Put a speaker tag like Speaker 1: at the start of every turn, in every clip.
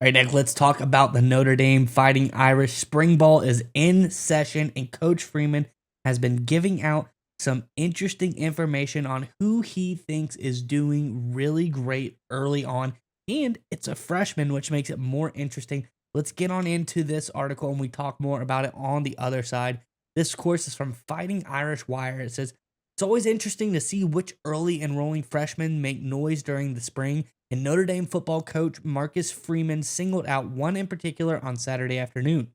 Speaker 1: All right, Nick, let's talk about the Notre Dame Fighting Irish. Spring ball is in session, and Coach Freeman has been giving out some interesting information on who he thinks is doing really great early on. And it's a freshman, which makes it more interesting. Let's get on into this article and we talk more about it on the other side. This course is from Fighting Irish Wire. It says, it's always interesting to see which early enrolling freshmen make noise during the spring, and Notre Dame football coach Marcus Freeman singled out one in particular on Saturday afternoon.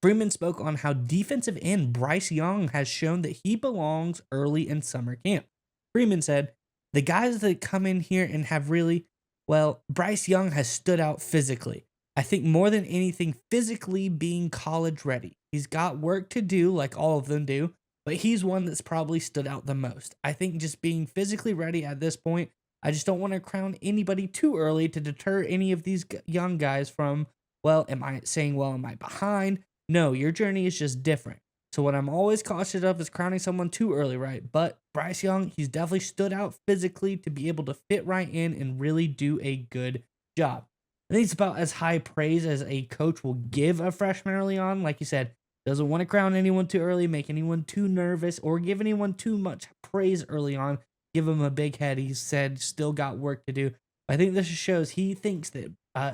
Speaker 1: Freeman spoke on how defensive end Bryce Young has shown that he belongs early in summer camp. Freeman said, the guys that come in here and have really, well, Bryce Young has stood out physically. I think more than anything, physically being college ready. He's got work to do, like all of them do, but he's one that's probably stood out the most. I think just being physically ready at this point, I just don't want to crown anybody too early to deter any of these young guys from, well, am I behind? No, your journey is just different. So what I'm always cautious of is crowning someone too early, right? But Bryce Young, he's definitely stood out physically to be able to fit right in and really do a good job. I think it's about as high praise as a coach will give a freshman early on. Like you said, doesn't want to crown anyone too early, make anyone too nervous, or give anyone too much praise early on. Give him a big head. He said still got work to do. I think this shows he thinks that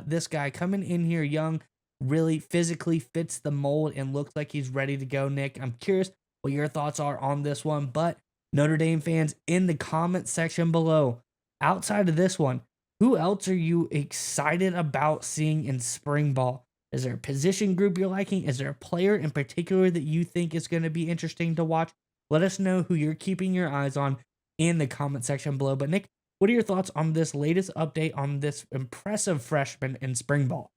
Speaker 1: this guy coming in here young really physically fits the mold and looks like he's ready to go, Nick. I'm curious what your thoughts are on this one, but Notre Dame fans in the comment section below, outside of this one, who else are you excited about seeing in spring ball? Is there a position group you're liking? Is there a player in particular that you think is going to be interesting to watch? Let us know who you're keeping your eyes on in the comment section below. But Nick, what are your thoughts on this latest update on this impressive freshman in spring ball?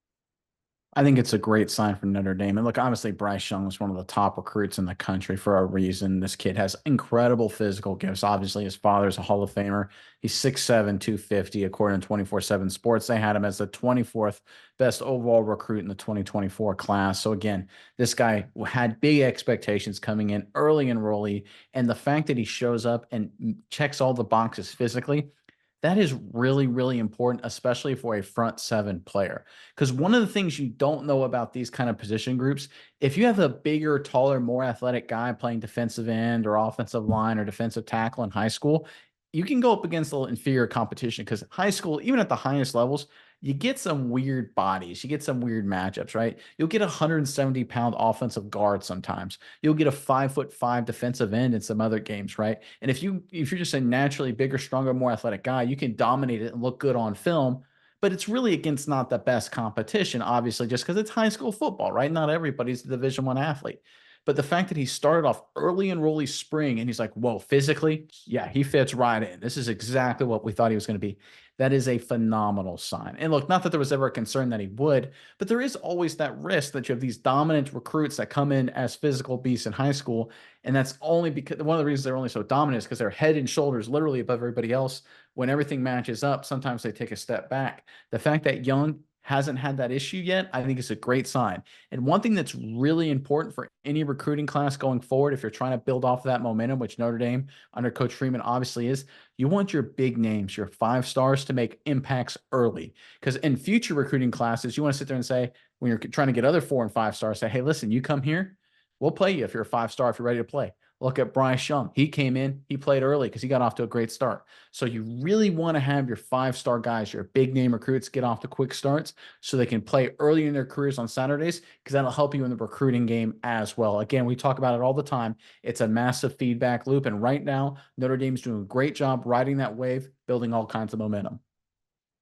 Speaker 2: I think it's a great sign for Notre Dame. And look, obviously, Bryce Young was one of the top recruits in the country for a reason. This kid has incredible physical gifts. Obviously, his father's a Hall of Famer. He's 6'7, 250, according to 24/7 Sports. They had him as the 24th best overall recruit in the 2024 class. So, again, this guy had big expectations coming in early enrollee. And the fact that he shows up and checks all the boxes physically, that is really, really important, especially for a front seven player. Because one of the things you don't know about these kind of position groups, if you have a bigger, taller, more athletic guy playing defensive end or offensive line or defensive tackle in high school, you can go up against a little inferior competition because high school, even at the highest levels, you get some weird bodies. You get some weird matchups, right? You'll get a 170-pound offensive guard sometimes. You'll get a 5'5" defensive end in some other games, right? And if you're just a naturally bigger, stronger, more athletic guy, you can dominate it and look good on film. But it's really against not the best competition, obviously, just because it's high school football, right? Not everybody's a Division I athlete. But the fact that he started off early enrollee spring and he's like, whoa, physically, yeah, he fits right in. This is exactly what we thought he was going to be. That is a phenomenal sign. And look, not that there was ever a concern that he would, but there is always that risk that you have these dominant recruits that come in as physical beasts in high school. And that's only because one of the reasons they're only so dominant is because they're head and shoulders literally above everybody else. When everything matches up, sometimes they take a step back. The fact that Young hasn't had that issue yet, I think is a great sign. And one thing that's really important for any recruiting class going forward, if you're trying to build off of that momentum, which Notre Dame under Coach Freeman obviously is, you want your big names, your five stars to make impacts early. Because in future recruiting classes, you want to sit there and say, when you're trying to get other 4 and 5 stars, say, hey, listen, you come here, we'll play you if you're a 5 star, if you're ready to play. Look at Bryce Young. He came in, he played early because he got off to a great start. So you really want to have your 5 star guys, your big name recruits get off to quick starts so they can play early in their careers on Saturdays because that'll help you in the recruiting game as well. Again, we talk about it all the time. It's a massive feedback loop. And right now, Notre Dame's doing a great job riding that wave, building all kinds of momentum.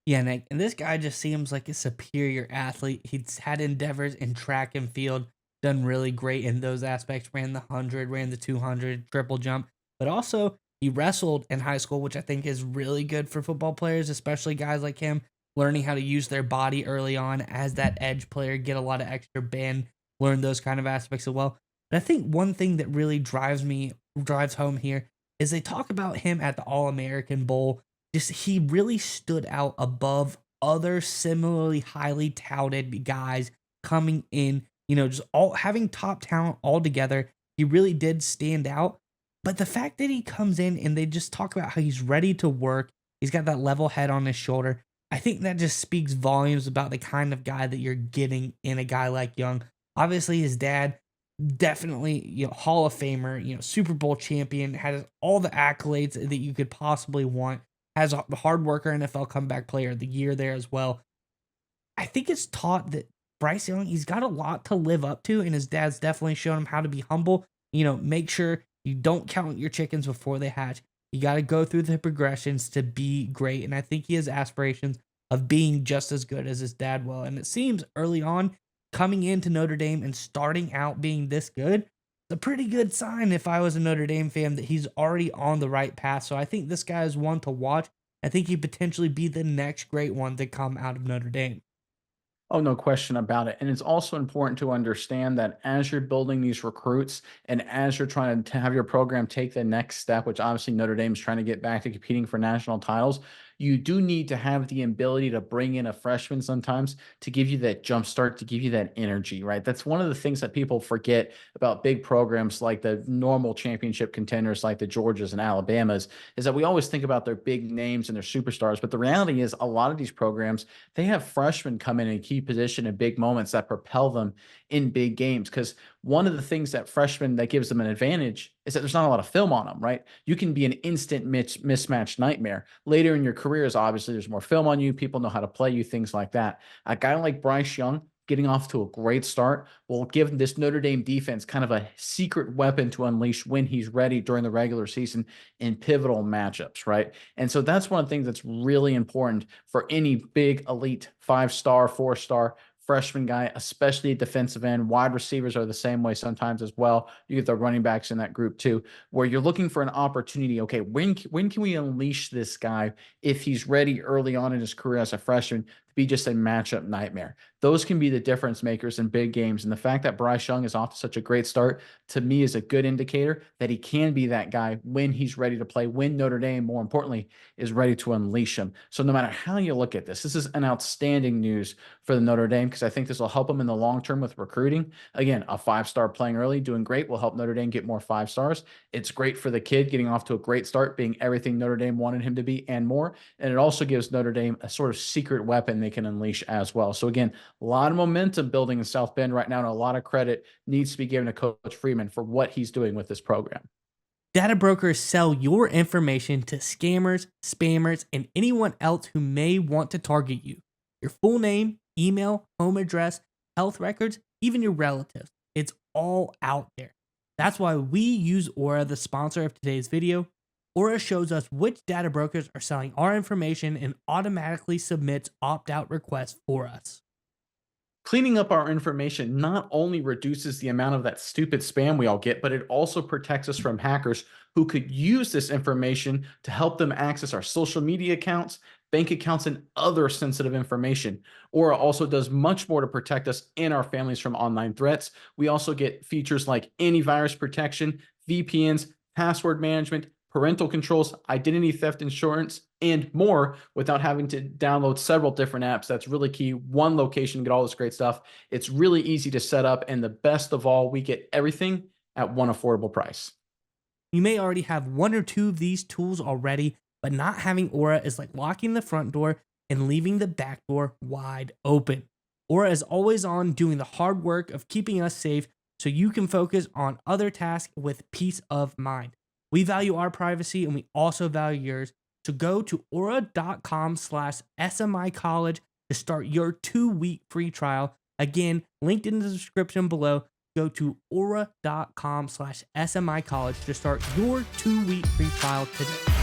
Speaker 1: Yeah, Nick, and this guy just seems like a superior athlete. He's had endeavors in track and field, done really great in those aspects. Ran the 100, ran the 200, triple jump, but also he wrestled in high school, which I think is really good for football players, especially guys like him, learning how to use their body early on as that edge player, get a lot of extra bend, learn those kind of aspects as well. And I think one thing that really drives home here is they talk about him at the All American Bowl, just he really stood out above other similarly highly touted guys coming in, just all having top talent all together. He really did stand out. But the fact that he comes in and they just talk about how he's ready to work, he's got that level head on his shoulder. I think that just speaks volumes about the kind of guy that you're getting in a guy like Young. Obviously, his dad, definitely, Hall of Famer, Super Bowl champion, has all the accolades that you could possibly want. Has the hard worker NFL comeback player of the year there as well. I think it's taught that Bryce Young, he's got a lot to live up to, and his dad's definitely shown him how to be humble. Make sure you don't count your chickens before they hatch. You got to go through the progressions to be great. And I think he has aspirations of being just as good as his dad will. And it seems early on, coming into Notre Dame and starting out being this good, it's a pretty good sign if I was a Notre Dame fan that he's already on the right path. So I think this guy is one to watch. I think he potentially be the next great one to come out of Notre Dame.
Speaker 2: Oh, no question about it. And it's also important to understand that as you're building these recruits and as you're trying to have your program take the next step, which obviously Notre Dame is trying to get back to competing for national titles, you do need to have the ability to bring in a freshman sometimes to give you that jump start, to give you that energy, right? That's one of the things that people forget about big programs like the normal championship contenders like the Georgias and Alabamas, is that we always think about their big names and their superstars. But the reality is a lot of these programs, they have freshmen come in key position in big moments that propel them in big games. Because one of the things that freshmen that gives them an advantage is that there's not a lot of film on them, right? You can be an instant mismatch nightmare. Later in your careers, obviously, there's more film on you. People know how to play you, things like that. A guy like Bryce Young, getting off to a great start will give this Notre Dame defense kind of a secret weapon to unleash when he's ready during the regular season in pivotal matchups, right? And so that's one of the things that's really important for any big elite 5-star, 4-star freshman guy, especially at defensive end. Wide receivers are the same way sometimes as well. You get the running backs in that group too, where you're looking for an opportunity. Okay, when can we unleash this guy if he's ready early on in his career as a freshman to be just a matchup nightmare? Those can be the difference makers in big games. And the fact that Bryce Young is off to such a great start, to me, is a good indicator that he can be that guy when he's ready to play, when Notre Dame, more importantly, is ready to unleash him. So no matter how you look at this is an outstanding news for the Notre Dame, because I think this will help them in the long term with recruiting. Again, a 5-star playing early, doing great, will help Notre Dame get more 5-stars. It's great for the kid getting off to a great start, being everything Notre Dame wanted him to be and more. And it also gives Notre Dame a sort of secret weapon they can unleash as well. So again, a lot of momentum building in South Bend right now, and a lot of credit needs to be given to Coach Freeman for what he's doing with this program.
Speaker 1: Data brokers sell your information to scammers, spammers, and anyone else who may want to target you. Your full name, email, home address, health records, even your relatives. It's all out there. That's why we use Aura, the sponsor of today's video. Aura shows us which data brokers are selling our information and automatically submits opt-out requests for us.
Speaker 2: Cleaning up our information not only reduces the amount of that stupid spam we all get, but it also protects us from hackers who could use this information to help them access our social media accounts, bank accounts, and other sensitive information. Aura also does much more to protect us and our families from online threats. We also get features like antivirus protection, VPNs, password management, parental controls, identity theft insurance, and more without having to download several different apps. That's really key. One location, get all this great stuff. It's really easy to set up. And the best of all, we get everything at one affordable price.
Speaker 1: You may already have one or two of these tools already, but not having Aura is like locking the front door and leaving the back door wide open. Aura is always on doing the hard work of keeping us safe so you can focus on other tasks with peace of mind. We value our privacy and we also value yours. So go to aura.com/SMI college to start your 2-week free trial. Again, linked in the description below. Go to aura.com/SMI college to start your 2-week free trial today.